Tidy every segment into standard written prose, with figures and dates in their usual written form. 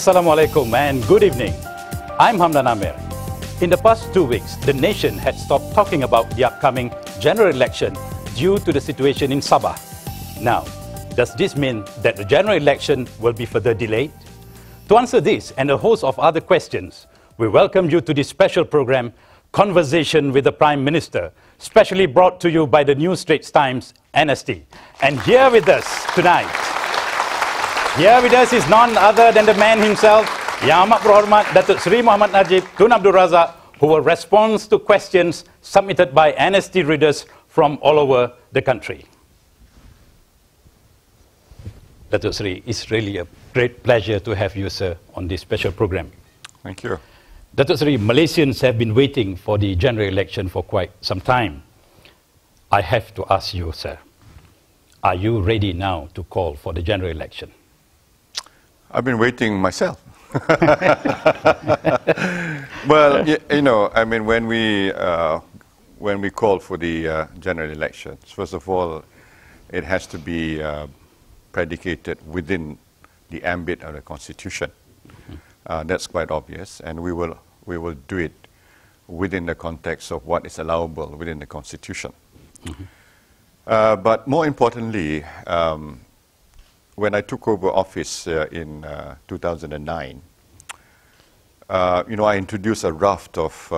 Assalamualaikum and good evening. I'm Hamdan Amir. In the past 2 weeks, the nation had stopped talking about the upcoming general election due to the situation in Sabah. Now, does this mean that the general election will be further delayed? To answer this and a host of other questions, we welcome you to this special program, Conversation with the Prime Minister, specially brought to you by the new Straits Times NST. And here with us tonight, is none other than the man himself, Yang Amat Berhormat Datuk Seri Muhammad Najib Tun Abdul Razak, who will respond to questions submitted by NST readers from all over the country. Datuk Seri, it's really a great pleasure to have you, sir, on this special program. Thank you. Datuk Seri, Malaysians have been waiting for the general election for quite some time. I have to ask you, sir, are you ready now to call for the general election? I've been waiting myself. Well, you know, I mean, when we call for the general elections, first of all, it has to be predicated within the ambit of the Constitution. That's quite obvious, and we will do it within the context of what is allowable within the Constitution. But more importantly, when I took over office in 2009, you know, I introduced a raft of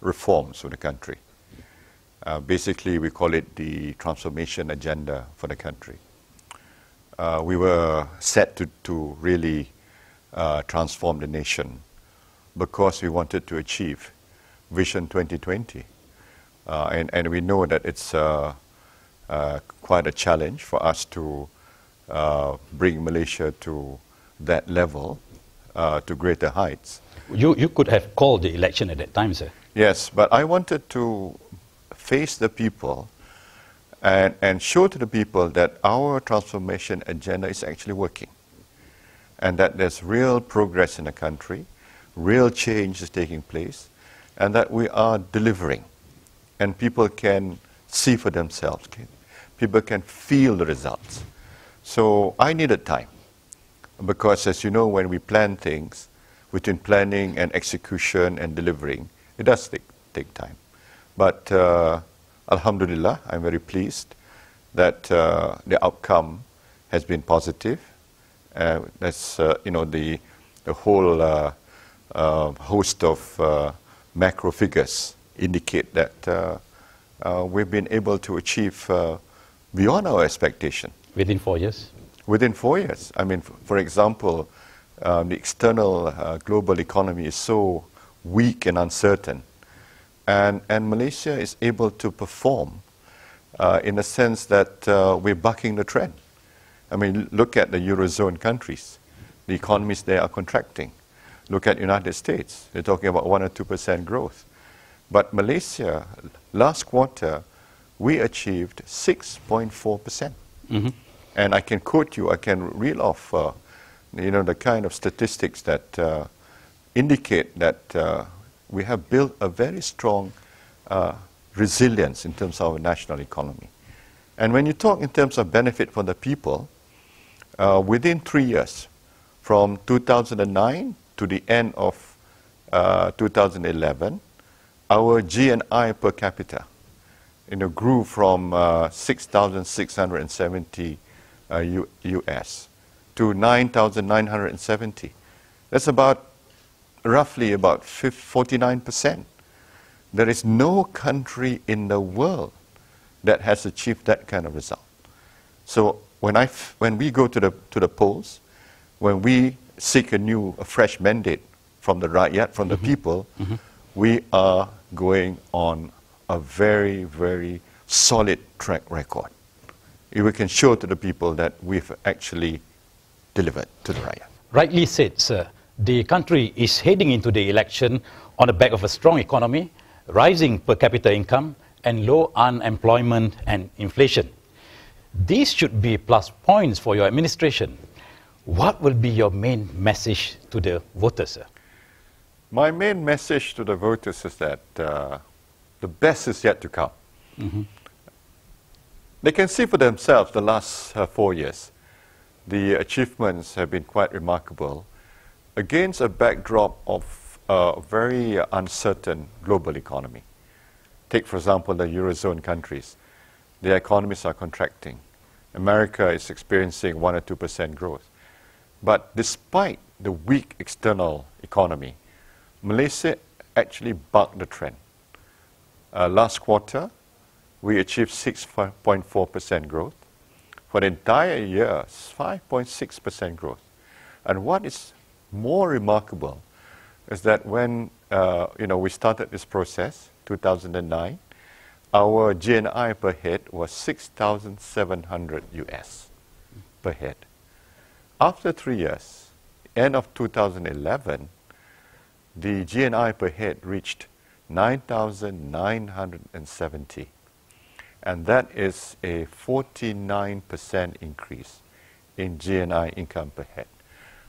reforms for the country. Basically, we call it the transformation agenda for the country. We were set to really transform the nation because we wanted to achieve Vision 2020. And we know that it's quite a challenge for us to bring Malaysia to that level, to greater heights. You could have called the election at that time, sir. Yes, but I wanted to face the people and show to the people that our transformation agenda is actually working, and that there's real progress in the country, real change is taking place, and that we are delivering, and people can see for themselves, people can feel the results. So I needed time, because as you know, when we plan things, between planning and execution and delivering, it does take time. But Alhamdulillah, I'm very pleased that the outcome has been positive. That's you know, the whole host of macro figures indicate that we've been able to achieve beyond our expectation. Within 4 years? Within 4 years. I mean, for example, the external global economy is so weak and uncertain. And Malaysia is able to perform in the sense that we're bucking the trend. I mean, look at the Eurozone countries. The economies there are contracting. Look at United States. They're talking about 1 or 2% growth. But Malaysia, last quarter, we achieved 6.4%. And I can quote you, I can reel off you know, the kind of statistics that indicate that we have built a very strong resilience in terms of our national economy. And when you talk in terms of benefit for the people, within 3 years, from 2009 to the end of 2011, our GNI per capita, you know, grew from 6,670 US to 9,970. That's roughly about 49%. There is no country in the world that has achieved that kind of result. So when we go to the polls, when we seek a fresh mandate from the rakyat, from the people, we are going on a very, very solid track record. We can show to the people that we've actually delivered to the rakyat. Rightly said, sir. The country is heading into the election on the back of a strong economy, rising per capita income, and low unemployment and inflation. These should be plus points for your administration. What will be your main message to the voters, sir? My main message to the voters is that the best is yet to come. They can see for themselves the last 4 years. The achievements have been quite remarkable. against a backdrop of a very uncertain global economy. Take, for example, the Eurozone countries. Their economies are contracting. America is experiencing 1 or 2% growth. But despite the weak external economy, Malaysia actually bucked the trend. Last quarter, we achieved 6.4% growth. For the entire year, 5.6% growth. And what is more remarkable is that when we started this process, 2009, our GNI per head was 6,700 US per head. After 3 years, end of 2011, the GNI per head reached 9,970. And that is a 49% increase in GNI income per head.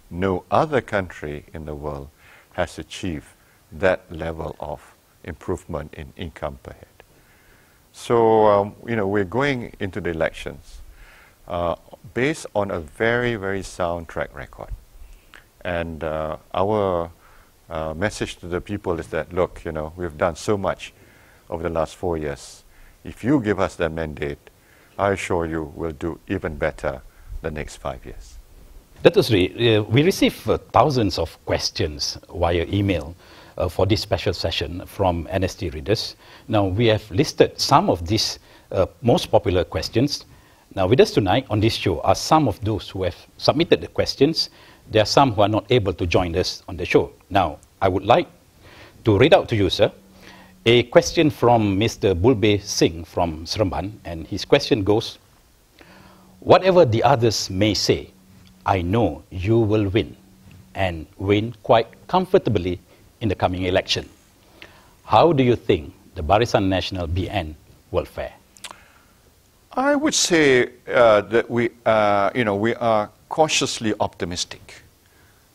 No other country in the world has achieved that level of improvement in income per head. So, we're going into the elections based on a very, very sound track record. And our message to the people is that, look, we've done so much over the last 4 years. If you give us that mandate, I assure you we'll do even better the next 5 years. Datuk Seri, we receive thousands of questions via email for this special session from NST readers. Now, we have listed some of these most popular questions. Now, with us tonight on this show are some of those who have submitted the questions. There are some who are not able to join us on the show. Now, I would like to read out to you, sir, a question from Mr. Bulbe Singh from Seremban, and his question goes, whatever the others may say, I know you will win, and win quite comfortably in the coming election. How do you think the Barisan Nasional BN will fare? I would say that we are cautiously optimistic.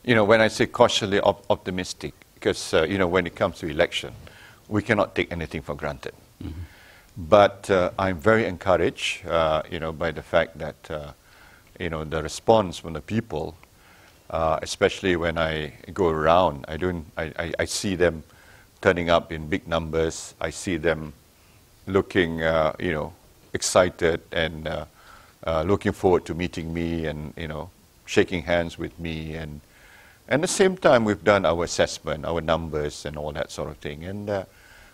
When I say cautiously optimistic, because when it comes to election, we cannot take anything for granted. Mm-hmm. But I'm very encouraged, by the fact that the response from the people, especially when I go around, I see them turning up in big numbers. I see them looking, excited and looking forward to meeting me and, shaking hands with me. And at the same time, we've done our assessment, our numbers and all that sort of thing. And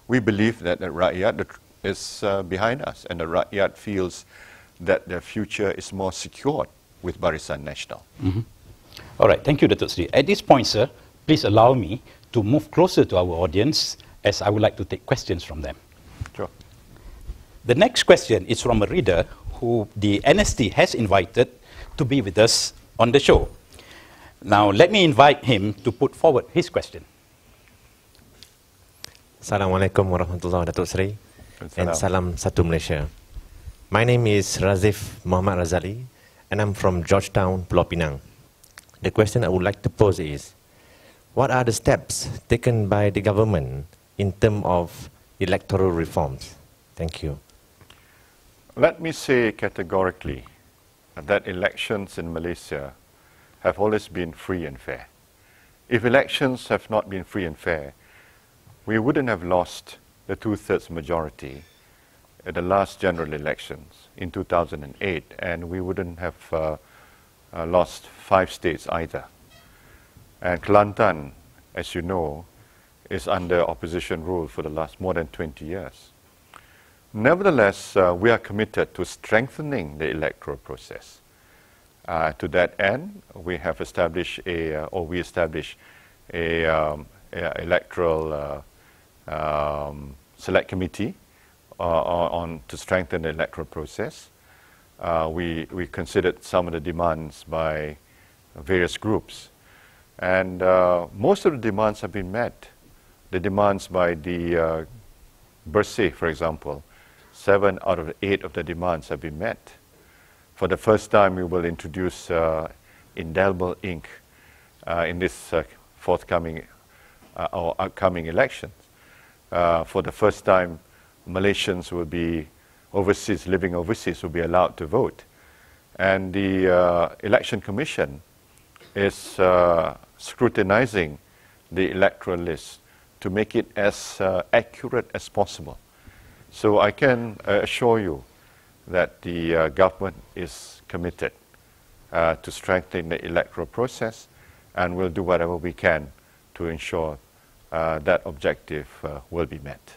we believe that the Rakyat is behind us, and the Rakyat feels that their future is more secured with Barisan Nasional. Mm-hmm. All right, thank you, Datuk Seri. At this point, sir, please allow me to move closer to our audience, as I would like to take questions from them. Sure. The next question is from a reader who the NST has invited to be with us on the show. Now, let me invite him to put forward his question. Assalamualaikum warahmatullahi wabarakatuh, Datuk Seri. And salam satu Malaysia. My name is Razif Muhammad Razali, and I'm from Georgetown, Pulau Pinang. The question I would like to pose is, what are the steps taken by the government in terms of electoral reforms? Thank you. Let me say categorically that elections in Malaysia have always been free and fair. If elections have not been free and fair, we wouldn't have lost the 2/3 majority at the last general elections in 2008, and we wouldn't have lost 5 states either. And Kelantan, as you know, is under opposition rule for the last more than 20 years. Nevertheless, we are committed to strengthening the electoral process. To that end, we have established a electoral select committee to strengthen the electoral process. We considered some of the demands by various groups, and most of the demands have been met. The demands by the Bersih, for example, 7 out of 8 of the demands have been met. For the first time, we will introduce indelible ink in this forthcoming or upcoming elections. For the first time, Malaysians will be living overseas will be allowed to vote. And the Election Commission is scrutinizing the electoral list to make it as accurate as possible. So I can assure you that the government is committed to strengthen the electoral process, and will do whatever we can to ensure that objective will be met.